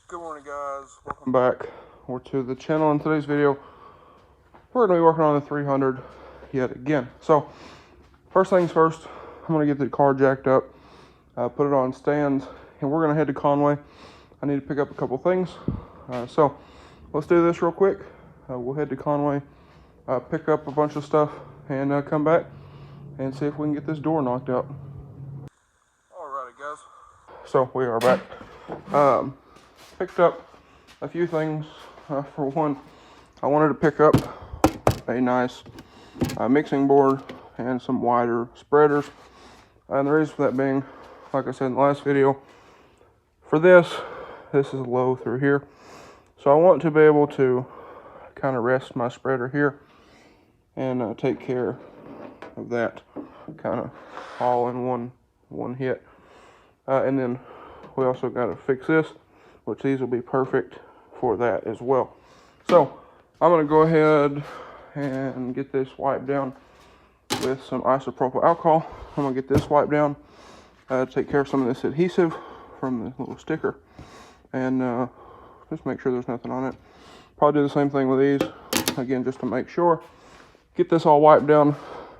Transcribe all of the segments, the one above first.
Good morning, guys. Welcome back to the channel. In today's video, we're going to be working on the 300 yet again. So, first things first, I'm going to get the car jacked up, put it on stands, and we're going to head to Conway. I need to pick up a couple things. So, let's do this real quick. We'll head to Conway, pick up a bunch of stuff, and come back and see if we can get this door knocked out. Alrighty, guys. So, we are back. Picked up a few things. For one, I wanted to pick up a nice mixing board and some wider spreaders. And the reason for that being, like I said in the last video, for this is low through here. So I want to be able to kind of rest my spreader here and take care of that kind of all in one hit. And then we also got to fix this, which these will be perfect for that as well. So I'm going to go ahead and get this wiped down with some isopropyl alcohol. I'm going to get this wiped down, take care of some of this adhesive from the little sticker, and just make sure there's nothing on it. Probably do the same thing with these, again, just to make sure. Get this all wiped down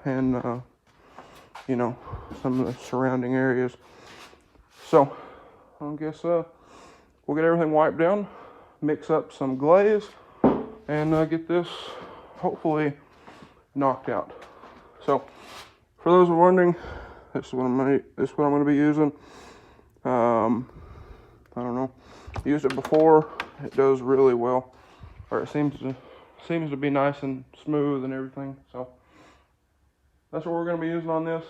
and, you know, some of the surrounding areas. So I guess we'll get everything wiped down, mix up some glaze, and get this hopefully knocked out. So, for those who are wondering, this is what I'm going to be using. I don't know. Used it before. It does really well, or it seems to be nice and smooth and everything. So, that's what we're going to be using on this,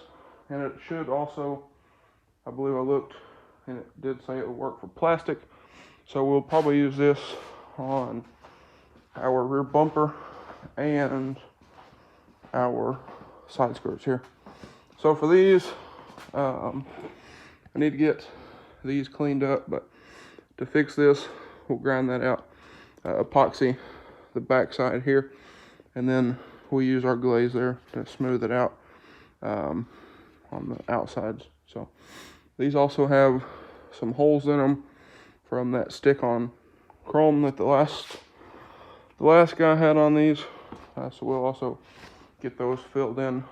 and it should also, I believe I looked, and it did say it would work for plastic. So we'll probably use this on our rear bumper and our side skirts here. So for these, I need to get these cleaned up, but to fix this, we'll grind that out, epoxy the back side here, and then we'll use our glaze there to smooth it out on the outsides. So these also have some holes in them from that stick-on chrome that the last guy had on these. So we'll also get those filled in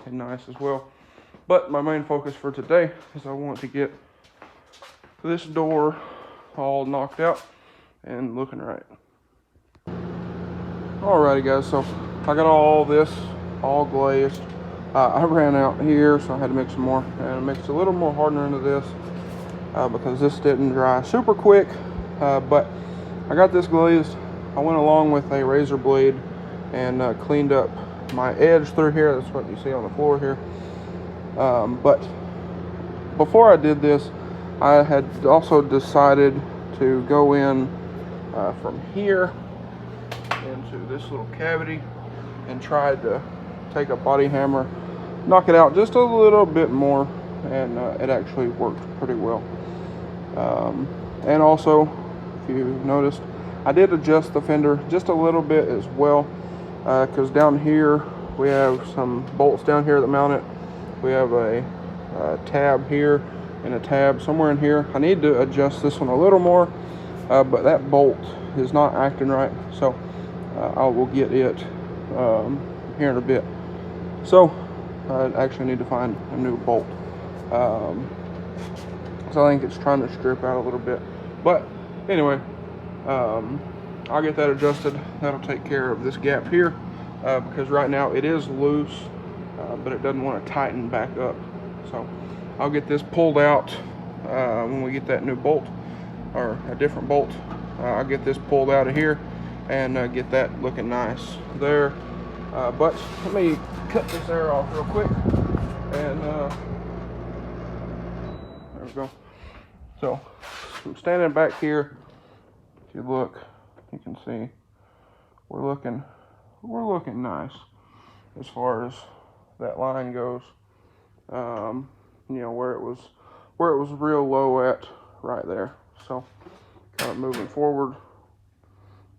and nice as well. But my main focus for today is I want to get this door all knocked out and looking right. Alrighty, guys, so I got all this all glazed. I ran out here, so I had to mix some more, and I mixed a little more hardener into this because this didn't dry super quick. But I got this glazed. I went along with a razor blade and cleaned up my edge through here. That's what you see on the floor here. But before I did this, I had also decided to go in from here into this little cavity and tried to take a body hammer, knock it out just a little bit more, and it actually worked pretty well. And also, if you noticed, I did adjust the fender just a little bit as well, because down here we have some bolts down here that mount it. We have a tab here and a tab somewhere in here. I need to adjust this one a little more, but that bolt is not acting right, so I will get it here in a bit. So I actually need to find a new bolt. So I think it's trying to strip out a little bit. But anyway, I'll get that adjusted. That'll take care of this gap here, because right now it is loose, but it doesn't want to tighten back up. So I'll get this pulled out when we get that new bolt, or a different bolt. I'll get this pulled out of here and get that looking nice there. But let me cut this air off real quick, and there we go. So I'm standing back here. If you look, you can see we're looking nice as far as that line goes. You know, where it was real low at right there. So kind of moving forward,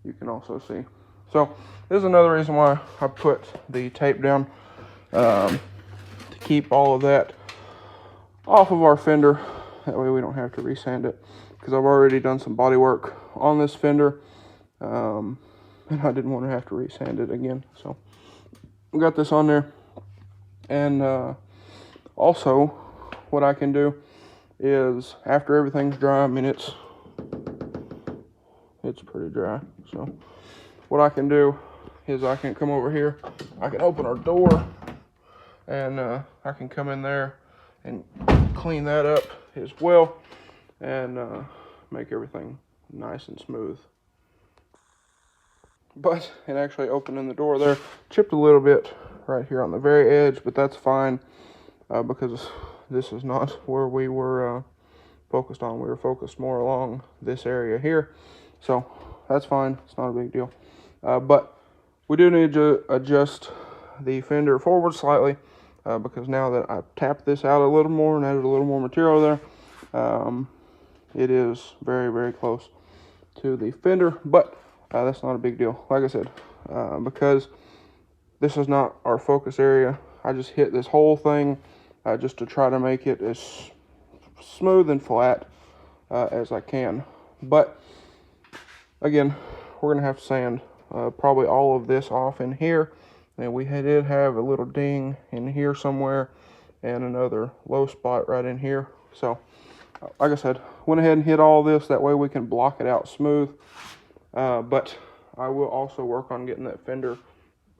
you can also see. So this is another reason why I put the tape down, to keep all of that off of our fender. That way we don't have to resand it. because I've already done some body work on this fender, and I didn't want to have to resand it again. So we got this on there. And also what I can do is, after everything's dry, I mean it's pretty dry, so what I can do is I can come over here, I can open our door, and I can come in there and clean that up as well, and make everything nice and smooth. But in actually opening the door there, chipped a little bit right here on the very edge, but that's fine, because this is not where we were focused on. We were focused more along this area here, so that's fine. It's not a big deal. But we do need to adjust the fender forward slightly, because now that I've tapped this out a little more and added a little more material there, it is very, very close to the fender, but that's not a big deal. Like I said, because this is not our focus area, I just hit this whole thing just to try to make it as smooth and flat as I can. But again, we're gonna have to sand probably all of this off in here, and we did have a little ding in here somewhere and another low spot right in here. So like I said, went ahead and hit all this, that way we can block it out smooth. But I will also work on getting that fender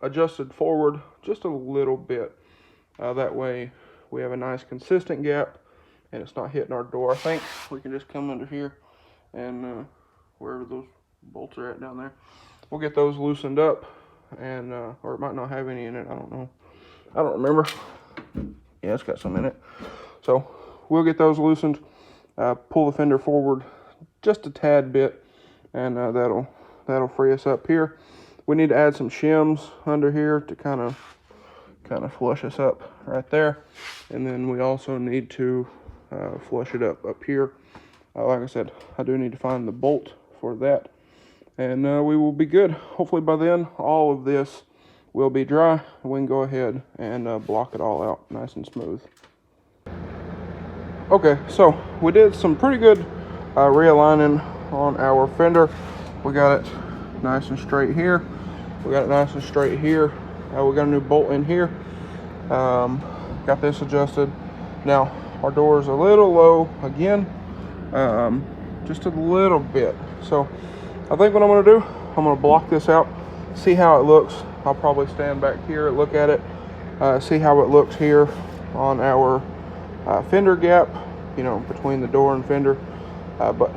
adjusted forward just a little bit, that way we have a nice consistent gap and it's not hitting our door. I think we can just come under here and wherever those bolts are at down there, we'll get those loosened up, and or it might not have any in it, I don't know, I don't remember. Yeah, it's got some in it, so we'll get those loosened, pull the fender forward just a tad bit, and that'll free us up here. We need to add some shims under here to kind of flush us up right there, and then we also need to flush it up here. Like I said, I do need to find the bolt for that, and we will be good. Hopefully by then all of this will be dry, and we can go ahead and block it all out nice and smooth. Okay, so we did some pretty good realigning on our fender. We got it nice and straight here. We got it nice and straight here. We got a new bolt in here. Got this adjusted. Now our door is a little low again, just a little bit. So I think what I'm going to do, I'm going to block this out, see how it looks. I'll probably stand back here, look at it, see how it looks here on our fender gap, you know, between the door and fender. But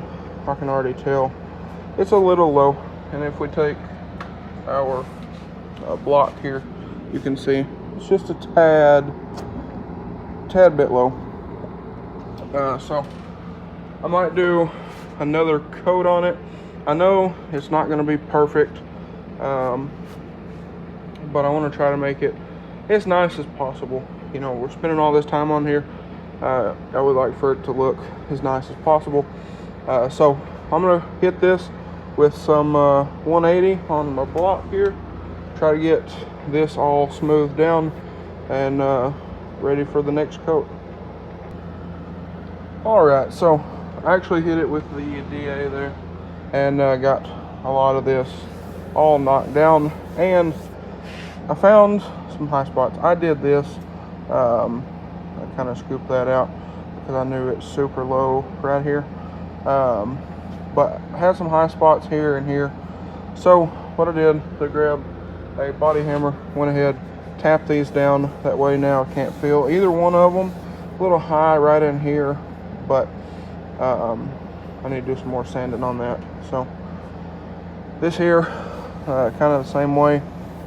I can already tell it's a little low, and if we take our block here, you can see it's just a tad bit low. So I might do another coat on it. I know it's not going to be perfect, but I want to try to make it as nice as possible. You know, we're spending all this time on here. I would like for it to look as nice as possible. So I'm going to hit this with some 180 on my block here, try to get this all smoothed down and ready for the next coat. Alright, so I actually hit it with the DA there, and got a lot of this all knocked down, and I found some high spots. I did this, I kind of scooped that out because I knew it's super low right here, but I had some high spots here and here. So what I did, to grab a body hammer, went ahead, tapped these down, that way now I can't feel either one of them. A little high right in here, but I need to do some more sanding on that. So this here, kind of the same way,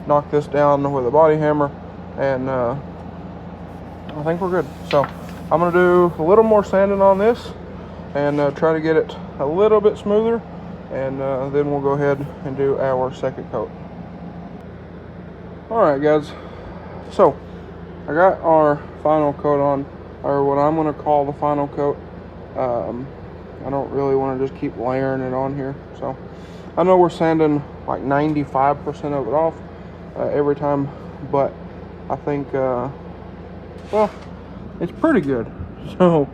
knock this down with a body hammer, and I think we're good. So I'm gonna do a little more sanding on this and try to get it a little bit smoother, and then we'll go ahead and do our second coat. Alright guys, so I got our final coat on, or what I'm going to call the final coat. I don't really want to just keep layering it on here. So I know we're sanding like 95% of it off every time, but I think, well, it's pretty good. So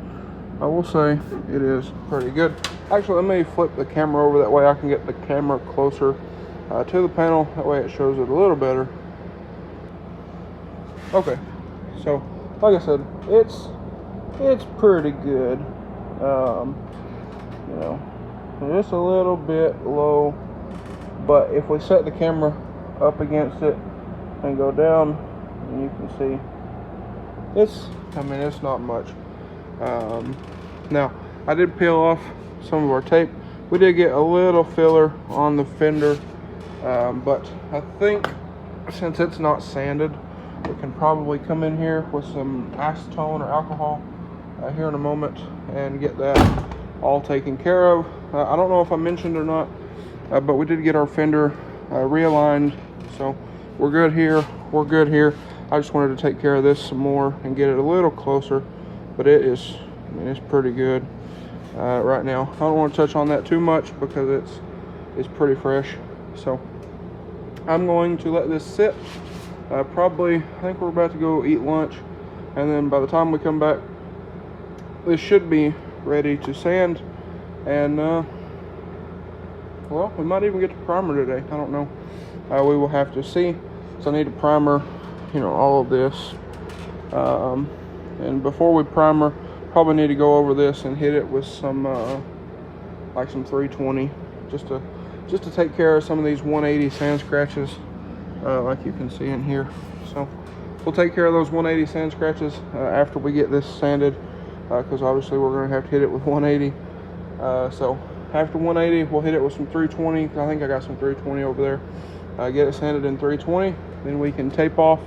I will say it is pretty good. Actually, let me flip the camera over, that way I can get the camera closer to the panel. That way it shows it a little better. Okay, so like I said, it's pretty good. You know, just a little bit low, but if we set the camera up against it and go down, and you can see it's not much. Now I did peel off some of our tape. We did get a little filler on the fender, but I think since it's not sanded, we can probably come in here with some acetone or alcohol here in a moment and get that all taken care of. I don't know if I mentioned or not, but we did get our fender realigned, so we're good here. We're good here. I just wanted to take care of this some more and get it a little closer, but it's pretty good right now. I don't want to touch on that too much because it's pretty fresh. So I'm going to let this sit. Probably, I think we're about to go eat lunch, and then by the time we come back, this should be ready to sand. And well, we might even get to primer today. I don't know. We will have to see. So I need to primer, all of this. And before we primer, probably need to go over this and hit it with some like some 320, just to take care of some of these 180 sand scratches, like you can see in here. So we'll take care of those 180 sand scratches after we get this sanded, because obviously we're going to have to hit it with 180. So after 180, we'll hit it with some 320. I think I got some 320 over there. Get it sanded in 320, then we can tape off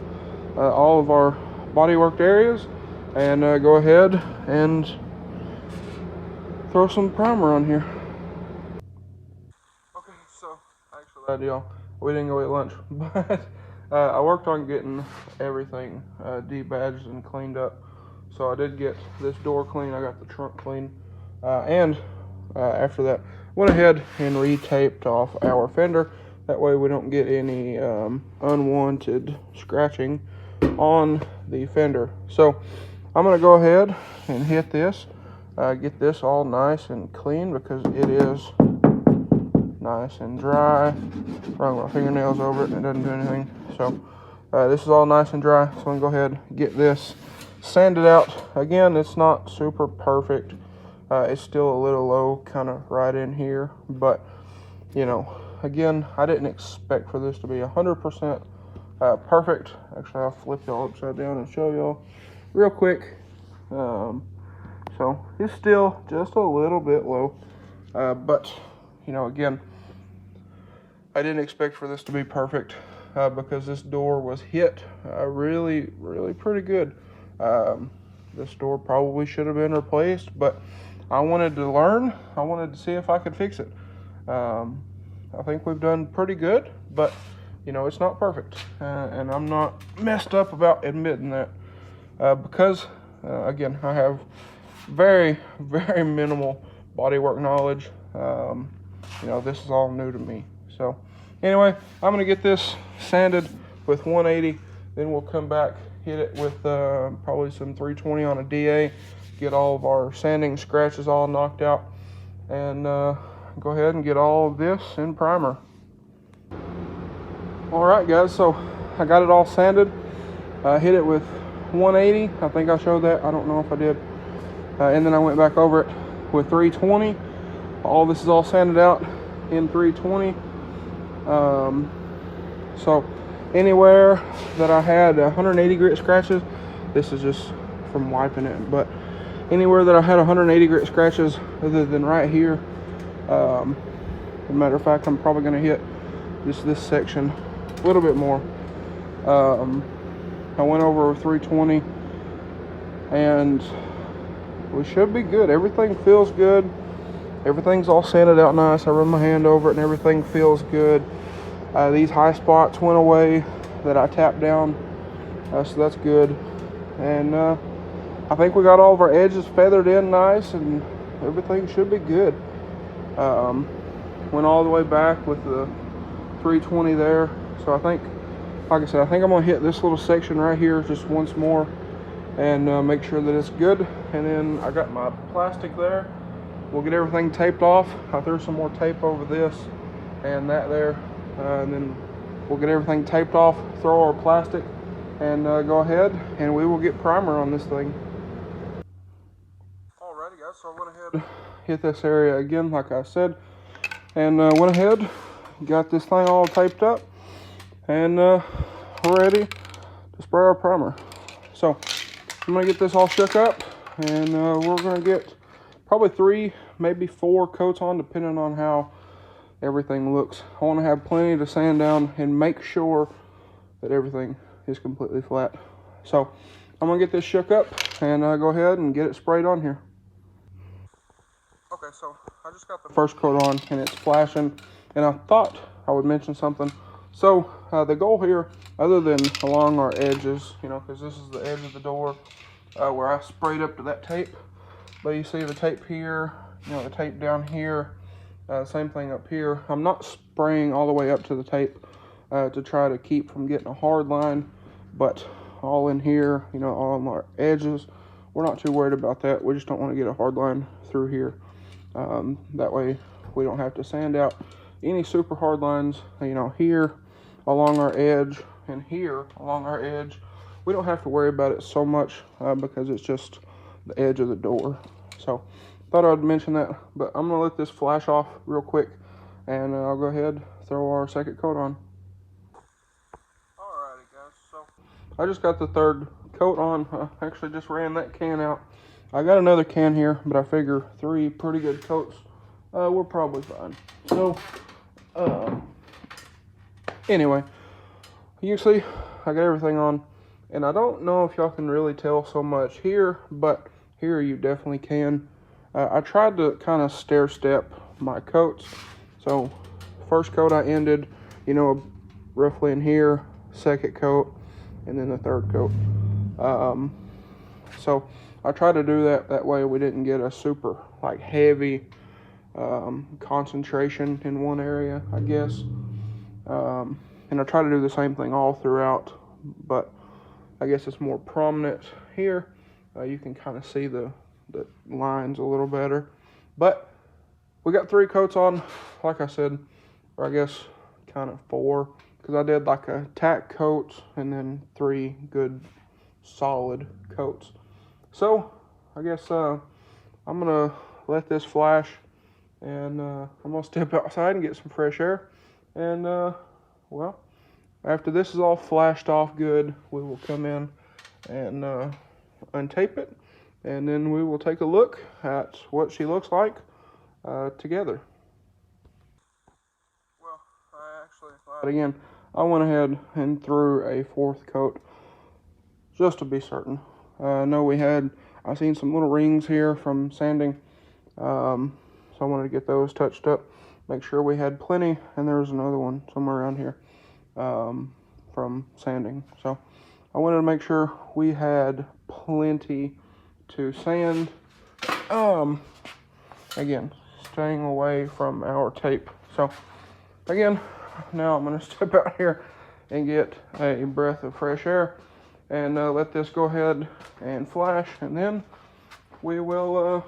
all of our body worked areas and go ahead and throw some primer on here. Okay, so actually that deal, we didn't go eat lunch, but I worked on getting everything debadged and cleaned up. So I did get this door clean, I got the trunk clean, and after that went ahead and re-taped off our fender. That way we don't get any unwanted scratching on the fender. So I'm going to go ahead and hit this, get this all nice and clean, because it is nice and dry. Run my fingernails over it and it doesn't do anything. So this is all nice and dry. So I'm going to go ahead and get this sanded out. Again, it's not super perfect. It's still a little low, kind of right in here. But, again, I didn't expect for this to be 100% perfect. Actually, I'll flip y'all upside down and show y'all real quick. So it's still just a little bit low, but again, I didn't expect for this to be perfect, because this door was hit really pretty good. This door probably should have been replaced, but I wanted to learn. I wanted to see if I could fix it. I think we've done pretty good, but it's not perfect, and I'm not messed up about admitting that, because again, I have very minimal bodywork knowledge. This is all new to me. So anyway, I'm gonna get this sanded with 180, then we'll come back, hit it with probably some 320 on a DA, get all of our sanding scratches all knocked out, and go ahead and get all of this in primer. Alright guys, so I got it all sanded. Hit it with 180. I think I showed that. I don't know if I did. And then I went back over it with 320. All this is all sanded out in 320. So anywhere that I had 180 grit scratches, this is just from wiping it, but anywhere that I had 180 grit scratches other than right here, as a matter of fact, I'm probably going to hit just this section a little bit more. I went over with 320 and we should be good. Everything feels good. Everything's all sanded out nice. I run my hand over it and everything feels good. These high spots went away that I tapped down, so that's good. And I think we got all of our edges feathered in nice and everything should be good. Went all the way back with the 320 there. So I think, like I said, I think I'm gonna hit this little section right here just once more and make sure that it's good. And then I got my plastic there. We'll get everything taped off. I threw some more tape over this and that there, and then we'll get everything taped off, throw our plastic, and go ahead and we will get primer on this thing. Alrighty guys, so I went ahead, hit this area again like I said, and went ahead, got this thing all taped up, and ready to spray our primer. So I'm gonna get this all shook up, and we're gonna get probably 3, maybe 4 coats on, depending on how everything looks. I want to have plenty to sand down and make sure that everything is completely flat. So I'm gonna get this shook up and go ahead and get it sprayed on here. Okay, so I just got the first coat on and it's flashing, and I thought I would mention something. So the goal here, other than along our edges, you know, because this is the edge of the door where I sprayed up to that tape, but you see the tape here, you know, the tape down here, same thing up here. I'm not spraying all the way up to the tape to try to keep from getting a hard line, but all in here, you know, all on our edges, we're not too worried about that. We just don't want to get a hard line through here. That way we don't have to sand out any super hard lines, you know, here along our edge and here along our edge. We don't have to worry about it so much because it's just the edge of the door. So thought I'd mention that, but I'm gonna let this flash off real quick, and I'll go ahead, throw our second coat on. Alrighty guys, so I just got the third coat on. I actually just ran that can out. I got another can here, but I figure 3 pretty good coats, we're probably fine. So anyway, you see I got everything on, and I don't know if y'all can really tell so much here, but here you definitely can. I tried to kind of stair step my coats. So first coat I ended, you know, roughly in here, second coat, and then the third coat. So I tried to do that way we didn't get a super like heavy concentration in one area, I guess. And I try to do the same thing all throughout, but I guess it's more prominent here. You can kind of see the lines a little better. But we got 3 coats on, like I said, or I guess kind of 4, because I did like a tack coat and then 3 good solid coats. So I guess I'm gonna let this flash, and I'm gonna step outside and get some fresh air, and well, after this is all flashed off good, we will come in and untape it, and then we will take a look at what she looks like together. Well, I actually lied again. I went ahead and threw a 4th coat just to be certain. I know I seen some little rings here from sanding, so I wanted to get those touched up, make sure we had plenty, and there was another one somewhere around here from sanding. So I wanted to make sure we had plenty to sand. Again, staying away from our tape. So again, now I'm going to step out here and get a breath of fresh air and let this go ahead and flash, and then we will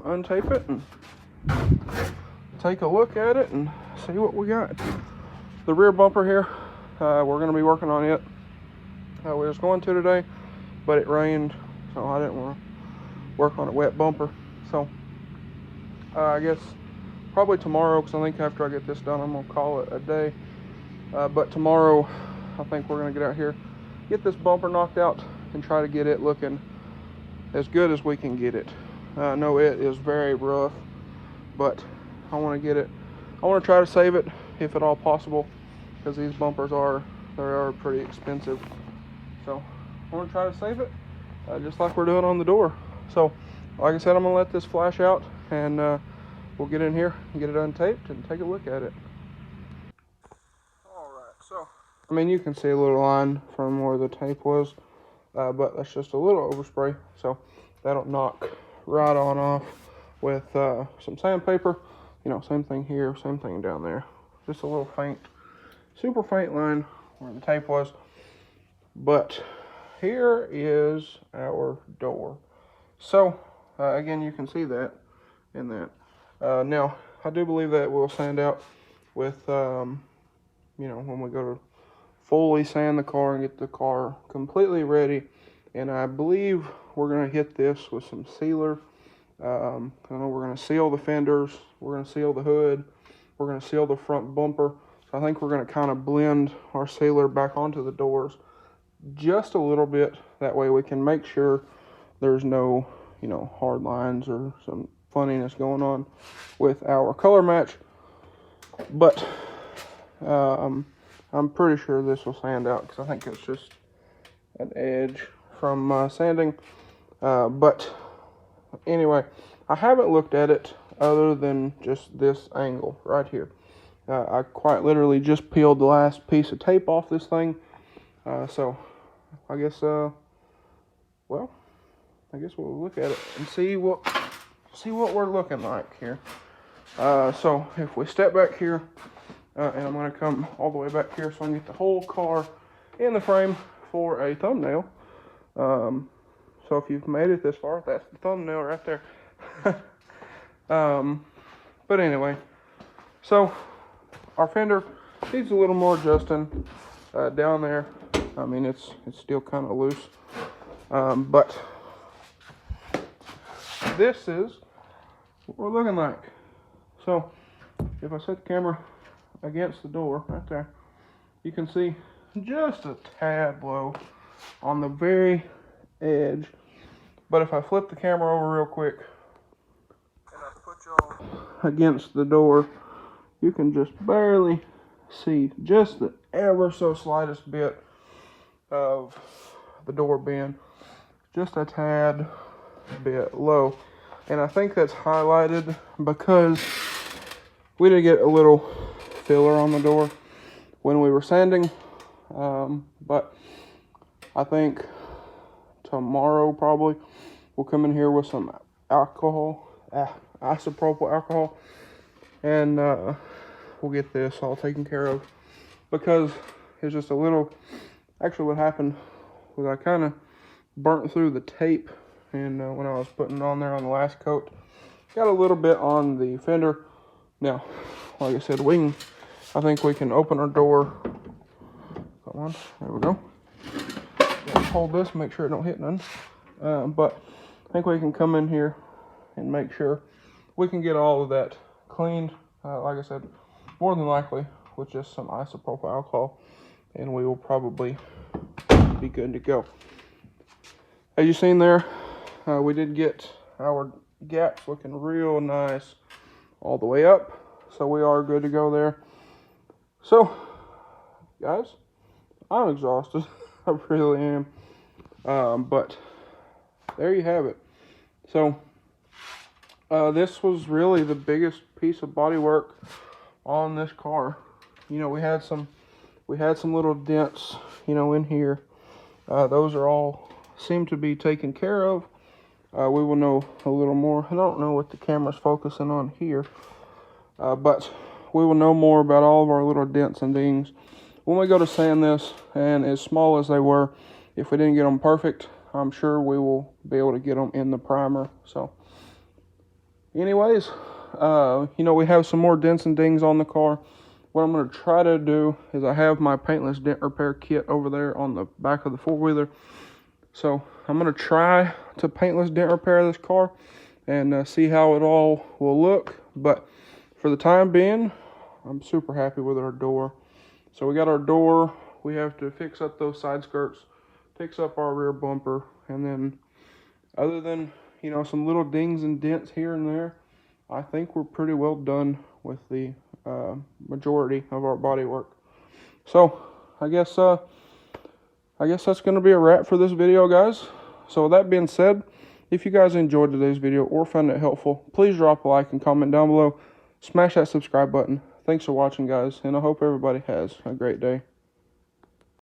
untape it and take a look at it and see what we got. The rear bumper here, we're going to be working on it. We was going to today, but it rained, so I didn't want to work on a wet bumper. So I guess probably tomorrow, because I think after I get this done, I'm going to call it a day. But tomorrow, I think we're going to get out here, get this bumper knocked out, and try to get it looking as good as we can get it. I know it is very rough, but I want to get it. I want to try to save it if at all possible, because these bumpers are pretty expensive. So I want to try to save it, just like we're doing on the door. So like I said, I'm going to let this flash out, and we'll get in here and get it untaped and take a look at it. Alright, so I mean, you can see a little line from where the tape was, but that's just a little overspray, so that'll knock right on off with some sandpaper. You know, same thing here, same thing down there. Just a little faint, super faint line where the tape was. But here is our door. So, again, you can see that in that. Now, I do believe that will sand out with, you know, when we go to fully sand the car and get the car completely ready. And I believe we're going to hit this with some sealer. I know we're going to seal the fenders. We're going to seal the hood. We're going to seal the front bumper. So I think we're going to kind of blend our sealer back onto the doors just a little bit. That way we can make sure there's no, you know, hard lines or some funniness going on with our color match. But I'm pretty sure this will sand out because I think it's just an edge from sanding. But anyway, I haven't looked at it other than just this angle right here. I quite literally just peeled the last piece of tape off this thing. So I guess, well, I guess we'll look at it and see what we're looking like here. So if we step back here, and I'm going to come all the way back here so I can get the whole car in the frame for a thumbnail. So if you've made it this far, that's the thumbnail right there. But anyway, so our fender needs a little more adjusting down there. I mean, it's still kind of loose, but this is what we're looking like. So if I set the camera against the door right there, you can see just a tad low on the very edge. But if I flip the camera over real quick and I put y'all against the door, you can just barely see just the ever so slightest bit of the door being just a tad bit low. And I think that's highlighted because we did get a little filler on the door when we were sanding. But I think tomorrow probably we'll come in here with some alcohol, isopropyl alcohol, and we'll get this all taken care of, because it's just a little, actually what happened was I kind of burnt through the tape, and when I was putting it on there on the last coat, got a little bit on the fender. Now, like I said, I think we can open our door. Come on, there we go. Hold this, make sure it don't hit none. But I think we can come in here and make sure we can get all of that cleaned. Like I said, more than likely with just some isopropyl alcohol, and we will probably be good to go. As you've seen there, we did get our gaps looking real nice all the way up, so we are good to go there. So, guys, I'm exhausted. I really am. But there you have it. So, this was really the biggest piece of body work on this car. You know, we had some little dents, you know, in here. Those are all seem to be taken care of. We will know a little more. I don't know what the camera's focusing on here, but we will know more about all of our little dents and dings when we go to sand this. And as small as they were, if we didn't get them perfect, I'm sure we will be able to get them in the primer. So anyways, you know, we have some more dents and dings on the car. What I'm going to try to do is I have my paintless dent repair kit over there on the back of the four-wheeler. So I'm going to try to paintless dent repair this car and see how it all will look. But for the time being, I'm super happy with our door. So we got our door. We have to fix up those side skirts, fix up our rear bumper, and then other than, you know, some little dings and dents here and there, I think we're pretty well done with the majority of our body work. So I guess that's going to be a wrap for this video, guys. So with that being said, if you guys enjoyed today's video or found it helpful, please drop a like and comment down below. Smash that subscribe button. Thanks for watching, guys, and I hope everybody has a great day.